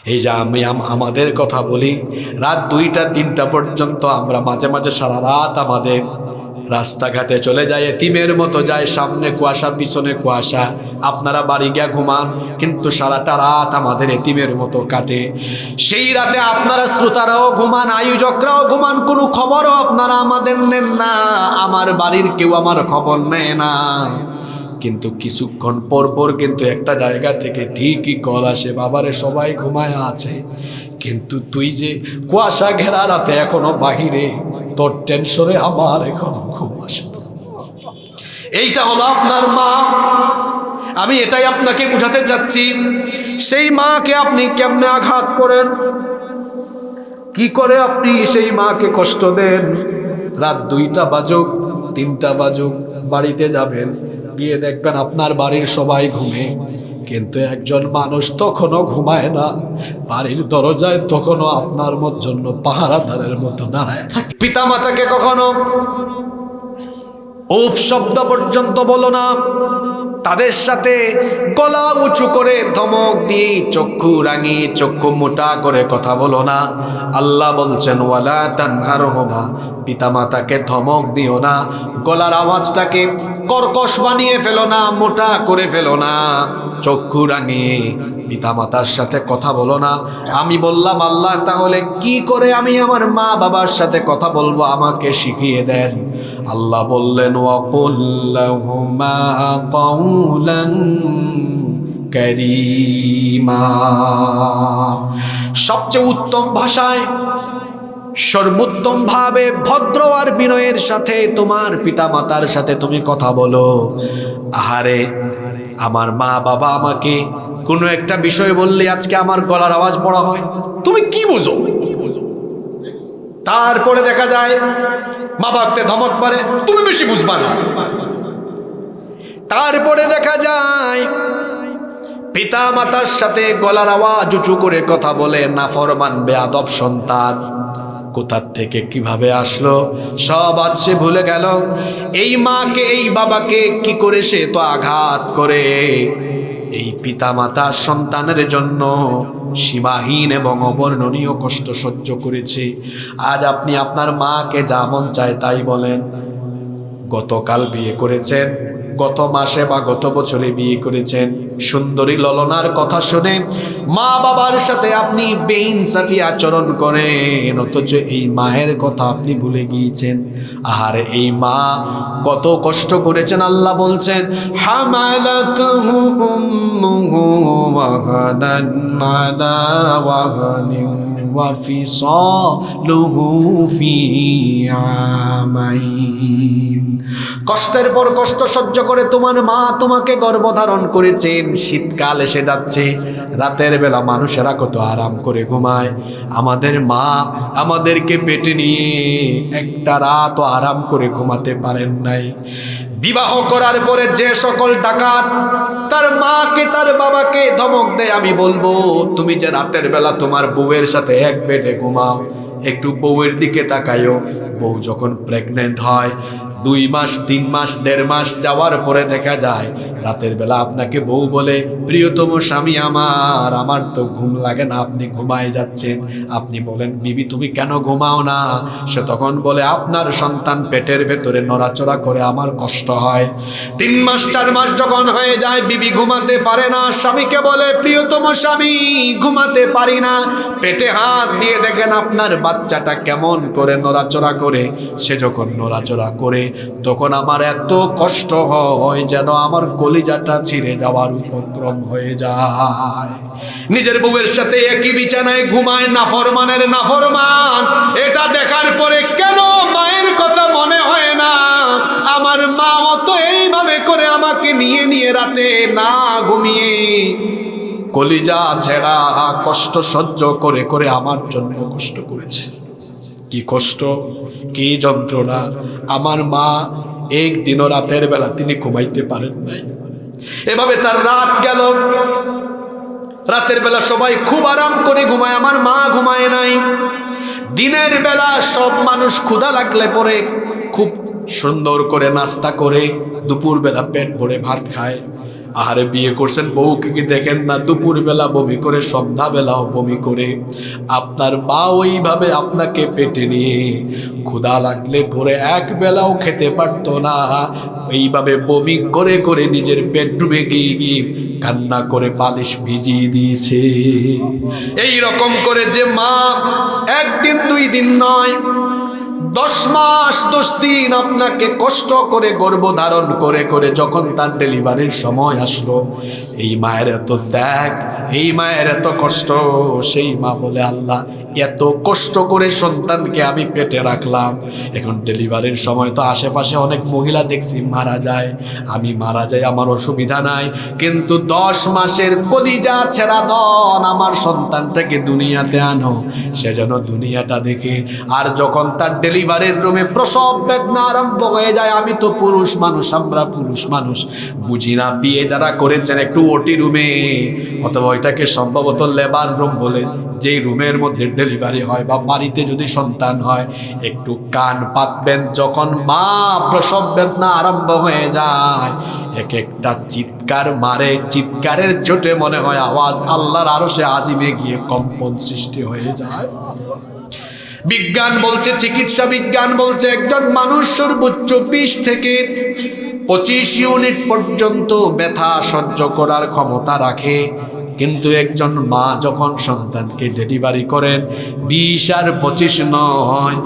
এই যে আমাদের কথা বলি, রাত 2টা 3টা পর্যন্ত আমরা মাঝে মাঝে সারা রাত আমাদের রাস্তাঘাটে চলে যায়, এতিমের মতো যায়, সামনে কুয়াশা পিছনে কুয়াশা। আপনারা বাড়ি গিয়া ঘুমান, কিন্তু সারাটা রাত আমাদের এতিমের মতো কাটে। সেই রাতে আপনারা শ্রোতারাও ঘুমান, আয়োজকরাও ঘুমান, কোনো খবরও আপনারা আমাদের নেন না। আমার বাড়ির কেউ আমার খবর নেয় না। কিন্তু কিছুক্ষণ পর পর কিন্তু একটা জায়গা থেকে ঠিকই কল আসে, বাবারে সবাই ঘুমায় আছে, কিন্তু তুই যে কুয়াশা ঘেরা রাতে এখনো বাহিরে, তোর টেনশনে আমার এখনো ঘুম আসে না। এইটা হলো আপনার মা। আমি এটাই আপনাকে বুঝাতে চাচ্ছি। সেই মাকে আপনি কেমনে আঘাত করেন, কি করে আপনি সেই মাকে কষ্ট দেন। রাত 2টা বাজুক 3টা বাজুক বাড়িতে যাবেন, গিয়ে দেখবেন আপনার বাড়ির সবাই ঘুমে, কিন্তু একজন মানুষ তখনও ঘুমায় না। বাড়ির দরজায় তখনও আপনার জন্য পাহারাদারের মতো দাঁড়ায় থাকে। পিতা মাতাকে কখনো উফ শব্দ পর্যন্ত বলো না, তাদের সাথে গলা উঁচু করে ধমক দিয়ে চক্ষু রাঙিয়ে চক্ষু মোটা করে কথা বলো না। আল্লাহ বলছেন ওয়ালা তানহারহুমা, পিতামাতাকে ধমক দিও না, গলার আওয়াজটাকে কর্কশ বানিয়ে ফেলো না, মোটা করে ফেলো না, চক্ষু রাঙিয়ে পিতামাতার সাথে কথা বলো না। আমি বললাম আল্লাহ তাহলে কি করে আমি আমার মা বাবার সাথে কথা বলবো, আমাকে শিখিয়ে দেন। আল্লাহ বললেন ওয়াকুল লাহুমা কাওলান কারীমা, সবচেয়ে উত্তম ভাষায় সর্বোত্তম ভাবে ভদ্র আর বিনয়ের সাথে তোমার পিতা মাতার সাথে তুমি কথা বলো। আহারে আমার মা বাবা আমাকে কোনো একটা বিষয় বললে আজকে আমার গলার আওয়াজ বড় হয়, তুমি কি বুঝো? তারপরে দেখা যায় মা বাপকে ধমক মারে, তুমি বেশি বুঝবা না। তারপরে দেখা যায় পিতা মাতার সাথে গলার আওয়াজ উঁচু করে কথা বলে নাফরমান বেয়াদব সন্তান। কোথার থেকে কিভাবে আসলো সব আজ সে ভুলে গেল। এই মাকে এই বাবাকে কি করে সে তো আঘাত করে। এই পিতা মাতা সন্তানের জন্য সীমাহীন এবং অবর্ণনীয় কষ্ট সহ্য করেছে। আজ আপনি আপনার মাকে যা মন চায় তাই বলেন। গতকাল বিয়ে করেছেন, গত মাসে বা গত বছরে বিয়ে করেছেন, সুন্দরী ললনার কথা শুনে মা বাবার সাথে আপনি বেইনসাফি আচরণ করেন, অথচ এই মায়ের কথা আপনি ভুলে গিয়েছেন। আর এই মা কত কষ্ট করেছেন। আল্লাহ বলছেন হামালাতুহু উম্মুহু ওয়াহানান আলা ওয়াহানিন ওয়া ফিসালুহু ফি আমাইন। কষ্টের পর কষ্ট সহ্য করে তোমার মা তোমাকে গর্ভধারণ করেছেন। শীতকাল এসে যাচ্ছে, রাতের বেলা মানুষেরা কত আরাম করে ঘুমায়, আমাদের মা আমাদেরকে পেটে নিয়ে একটা রাতও আরাম করে ঘুমাতে পারেন নাই। বিবাহ করার পরে যে সকল ডাকাত তার মাকে তার বাবাকে ধমক দেয়, আমি বলবো তুমি যে রাতের বেলা তোমার বউয়ের সাথে এক বেডে ঘুমাও, একটু বউয়ের দিকে তাকায়ও। বউ যখন প্রেগনেন্ট হয় 2 মাস 3 মাস 1.5 মাস যাওয়ার পরে দেখা যায় রাতের বেলা আপনাকে বউ বলে প্রিয়তম স্বামী আমার তো ঘুম লাগে না, আপনি ঘুমায় যাচ্ছেন। আপনি বলেন বিবি তুমি কেন ঘুমাও না? সে তখন বলে আপনার সন্তান পেটের ভেতরে নড়াচড়া করে আমার কষ্ট হয়। 3 মাস 4 মাস যখন হয়ে যায় বিবি ঘুমাতে পারে না, স্বামীকে বলে প্রিয়তম স্বামী ঘুমাতে পারি না। পেটে হাত দিয়ে দেখেন আপনার বাচ্চাটা কেমন করে নড়াচড়া করে। সে যখন নড়াচড়া করে তখন আমার এত কষ্ট হয় যেন আমার কলিজাটা ছিঁড়ে যাওয়ার উপক্রম হয়ে যায়। নিজের বউয়ের সাথে একই বিছানায় ঘুমায় নাফরমানের নাফরমান। এটা দেখার পরে কেন মায়ের কথা মনে হয় না? আমার মা তো এইভাবে করে আমাকে নিয়ে নিয়ে রাতে না ঘুমিয়ে কলিজা ছেঁড়া কষ্ট সহ্য করে করে আমার জন্য কষ্ট করেছে। কি কষ্ট, কি যন্ত্রণা। আমার মা একদিনও রাতের বেলা তিনি ঘুমাইতে পারেন নাই। এভাবে তার রাত গেল। রাতের বেলা সবাই খুব আরাম করে ঘুমায়, আমার মা ঘুমায় নাই। দিনের বেলা সব মানুষ ক্ষুধা লাগলে পরে খুব সুন্দর করে নাস্তা করে দুপুর বেলা পেট ভরে ভাত খায়। আহারে বিয়ে করছেন, বউকে কি দেখেন না দুপুর বেলা বমি করে, সন্ধ্যা বেলাও বমি করে। আপনার মা ওইভাবে আপনাকে পেটে নিয়ে ক্ষুধা লাগলে ভোরে এক বেলাও খেতে পারতো না, এইভাবে বমি করে করে নিজের বেডরুমে গিয়ে গিয়ে কান্না করে বালিশ ভিজিয়ে দিয়েছে। এই রকম করে যে মা একদিন 2 দিন নয়, 10 মাস 10 দিন আপনাকে কষ্ট করে গর্ভধারণ করে করে যখন তার ডেলিভারির সময় আসলো, এই মায়ের এত ত্যাগ, এই মায়ের এত কষ্ট, সেই মা বলে আল্লাহ এত কষ্ট করে সন্তানকে আমি পেটে রাখলাম, এখন ডেলিভারির সময় তো আশেপাশে অনেক মহিলা দেখছি মারা যায়, আমি মারা যাই, আমার অসুবিধা নাই, কিন্তু 10 মাসের কলিজা ছেঁড়া দন আমার সন্তানটাকে দুনিয়াতে আনো, সে যেন দুনিয়াটা দেখে। আর যখন তার ডেলিভারির রুমে প্রসব বেদনা আরম্ভ হয়ে যায়, আমি তো পুরুষ মানুষ, আমরা পুরুষ মানুষ বুঝি না, বিয়ে যারা করেছেন একটু ওটি রুমে, অথবা ওইটাকে সম্ভবত লেবার রুম বলে, যেই রুমের মধ্যে ডেলিভারি হয় বা বাড়িতে যদি সন্তান হয়, একটু কান পাতবেন, যখন মা প্রসব বেদনা আরম্ভ হয়ে যায় এক একটা চিৎকার মারে, চিৎকারের চোটে মনে হয় আওয়াজ আল্লাহর আরশে আজিমে গিয়ে কম্পন সৃষ্টি হয়ে যায়। বিজ্ঞান বলছে, চিকিৎসা বিজ্ঞান বলছে একজন মানুষ সর্বোচ্চ 20 থেকে 25 ইউনিট পর্যন্ত ব্যথা সহ্য করার ক্ষমতা রাখে, কিন্তু একজন মা যখন সন্তানকে ডেলিভারি করেন 20 আর 25 নয়,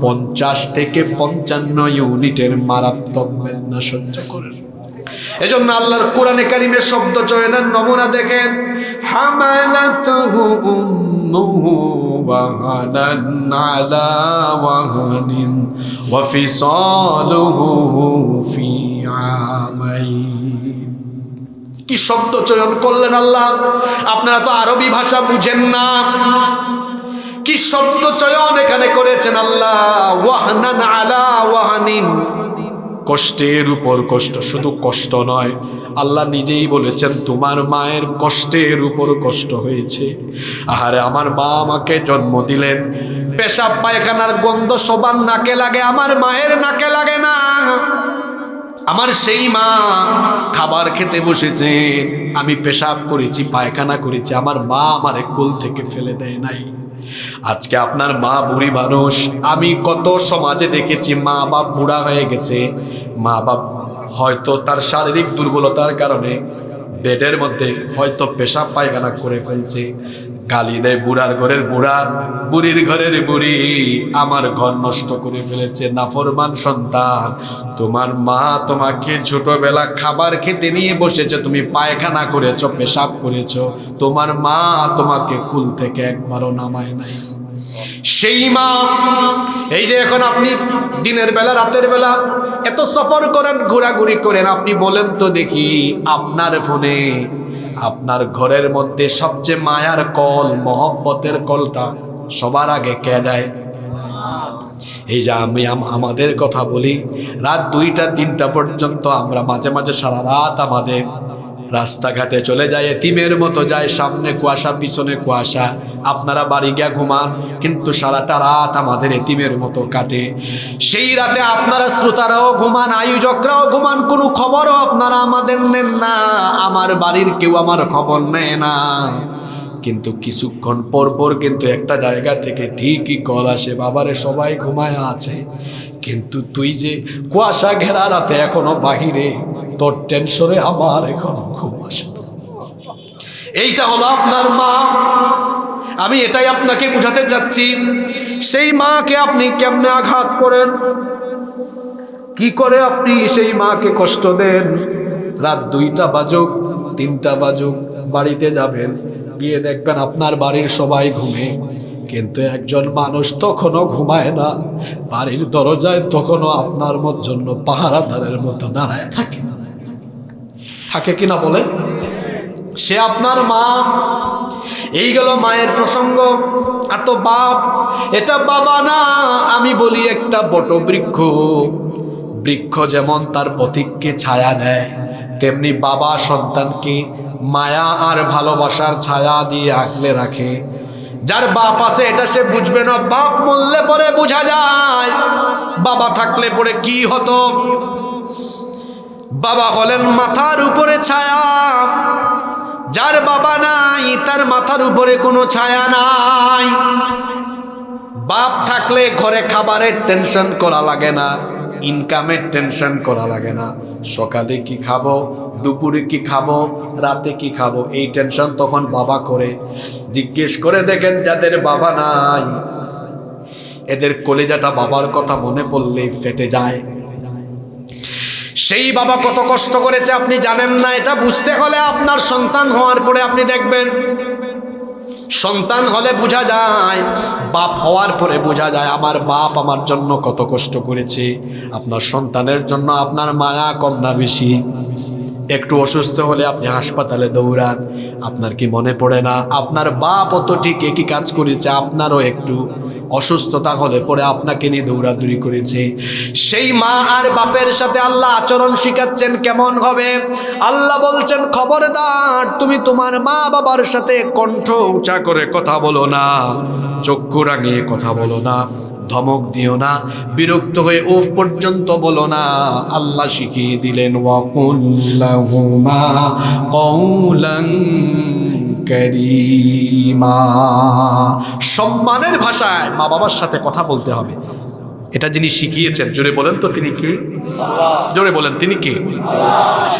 50 থেকে 55 ইউনিটের মারাত্মক বেদনা সহ্য করেন। এজন্য আল্লাহর কোরআনে কারিমের শব্দ চয়নের নমুনা দেখেন, হামালাতুহু উম্মুহু ওয়াহানান আলা ওয়াহানিন ওয়া ফিসালুহু ফি আমাইন। কি শব্দ চয়ন করলেন আল্লাহ! আপনারা তো আরবি ভাষা বুঝেন না, কি শব্দ চয়ন এখানে করেছেন আল্লাহ! ওয়াহানান আলা ওয়াহানিন, কষ্টের উপর কষ্ট, শুধু কষ্ট নয়, আল্লাহ নিজেই বলেছেন তোমার মায়ের কষ্টের উপর কষ্ট হয়েছে। আহারে আমার মা আমাকে জন্ম দিলেন, পেশাব পায়খানার গন্ধ সবার নাকে লাগে, আমার মায়ের নাকে লাগে না। আমার সেই মা খাবার খেতে বসেছেন, আমি পেশাব করেছি, পায়খানা করেছি, আমার মা আমারে কোল থেকে ফেলে দেয় নাই। আজকে আপনার মা বুড়ি মানুষ, আমি কত সমাজে দেখেছি মা বাপ বুড়া হয়ে গেছে, মা বাপ হয়তো তার শারীরিক দুর্বলতার কারণে বেডের মধ্যে হয়তো পেশাব পায়খানা করে ফেলছে, গালি দেয় বুড়ার ঘরের বুড়া, বুড়ির ঘরের বুড়ি, আমার ঘর নষ্ট করে ফেলেছে, নাফরমান সন্তান। তোমার মা তোমাকে ছোটবেলা খাবার খেতে নিয়ে বসেছে, তুমি পায়খানা করেছো, পেশাব করেছো, তোমার মা তোমাকে কুল থেকে একবারও নামায় নাই। সেই মা, এই যে এখন আপনি দিনের বেলা রাতের বেলা এত সফর করেন, ঘোরাঘুরি করেন, আপনি বলেন তো দেখি আপনার ফোনে আপনার ঘরের মধ্যে সবচেয়ে মায়ার কল, মহব্বতের কলটা সবার আগে কে দেয়? এই যে আমি আমাদের কথা বলি, রাত 2টা 3টা পর্যন্ত আমরা মাঝে মাঝে সারা রাত আমাদের রাস্তাঘাটে চলে যায়, এতিমের মতো যায়, সামনে কুয়াশা পিছনে কুয়াশা, আপনারা বাড়ি গিয়া ঘুমান, কিন্তু সারাটা রাত আমাদের এতিমের মতো কাটে। সেই রাতে আপনারা শ্রোতারাও ঘুমান, আয়োজকরাও ঘুমান, কোনো খবরও আপনারা আমাদের নেন না, আমার বাড়ির কেউ আমার খবর নেয় না। কিন্তু কিছুক্ষণ পর পর কিন্তু একটা জায়গা থেকে ঠিকই কল আসে, বাবারে সবাই ঘুমায় আছে, কিন্তু তুই যে কুয়াশা ঘেরা রাতে এখনো বাহিরে, তোর টেনশনে আমার এখনো ঘুম আসে। এইটা হলো আপনার মা। আমি এটাই আপনাকে বুঝাতে চাচ্ছি, সেই মাকে আপনি কেমনে আঘাত করেন, কি করে আপনি সেই মাকে কষ্ট দেন। রাত 2টা বাজুক 3টা বাজুক বাড়িতে যাবেন, গিয়ে দেখবেন আপনার বাড়ির সবাই ঘুমে, কিন্তু একজন মানুষ তখনও ঘুমায় না, বাড়ির দরজায় তখনও আপনার জন্য পাহারাদারের মতো দাঁড়ায় থাকে। থাকে কিনা বলেন? সে আপনার মা। এই গেল মায়ের প্রসঙ্গ। আর তো বাপ, এটা বাবা না, আমি বলি একটা বটবৃক্ষ। বৃক্ষ যেমন তার পথিককে ছায়া দেয়, তেমনি বাবা সন্তানকে মায়া আর ভালোবাসার ছায়া দিয়ে আগলে রাখে। যার বাপ আছে এটা সে বুঝবে না, বাপ মরলে পরে বোঝা যায় বাবা থাকলে পরে কি হতো। বাবা হলেন মাথার উপরে ছায়া, যার বাবা নাই তার মাথার উপরে কোনো ছায়া নাই। বাপ থাকলে ঘরে খাবারের টেনশন করা লাগে না, ইনকামের টেনশন করা লাগে না, সকালে কি খাবো, দুপুরে কি খাবো, রাতে কি খাবো, এই টেনশন তখন বাবা করে। জিজ্ঞেস করে দেখেন যাদের বাবা নাই, এদের কলিজাটা বাবার কথা মনে পড়লেই ফেটে যায়। সেই বাবা কত কষ্ট করেছে আপনি জানেন না। এটা বুঝতে হলে আপনার সন্তান হওয়ার পরে আপনি দেখবেন। সন্তান হলে বোঝা যায়, বাপ হওয়ার পরে বোঝা যায় আমার বাপ আমার জন্য কত কষ্ট করেছে। আপনার সন্তানের জন্য আপনার মায়া কম না বেশি? একটু অসুস্থ হলে আপনি হাসপাতালে দৌড়ান, আপনার কি মনে পড়ে না আপনার বাপ তো ঠিক একই কাজ করেছে, আপনারও একটু অসুস্থতা হলে পরে আপনাকে নিয়ে দৌড়াদৌড়ি করেছে। সেই মা আর বাপের সাথে আল্লাহ আচরণ শিখাচ্ছেন কেমন হবে। আল্লাহ বলছেন খবরদার তুমি তোমার মা বাবার সাথে কণ্ঠ উঁচা করে কথা বলো না, চক্ষু রাঙিয়ে কথা বলো না, ধমক দিও না, বিরক্ত হয়ে উফ পর্যন্ত বলো না। আল্লাহ শিখিয়ে দিলেন ওয়াকুল লাহুমা কওলান কারীমা। সম্মানের ভাষায় মা বাবার সাথে কথা বলতে হবে, এটা যিনি শিখিয়েছেন জোরে বলেন তো তিনি কে? জোরে বলেন তিনি কে?